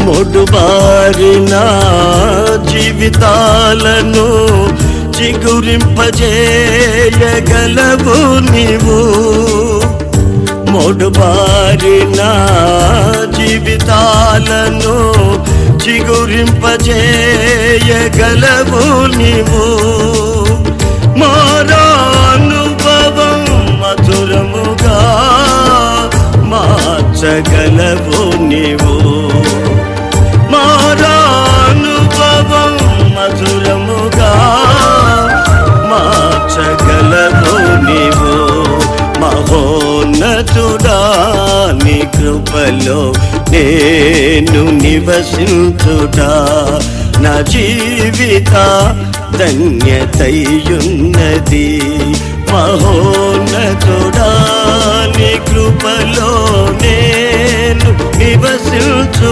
మొడుబారిన జీవితాలను చిగురింపజేయగలవు నీవు. మొడుబారిన జీవితాలను చిగురింపజేయగలవు నీవు. మారానుభవం మధురముగా మార్చగలవు నీవు. మారానుభవం మధురముగా మార్చగలవు నీవు. మహోన్నతుడా నీ కృపలో నేను నివసించుటా నా జీవిత ధన్యతయున్నది. మహోన్నతుడా నీ కృపలో నేను నివసించు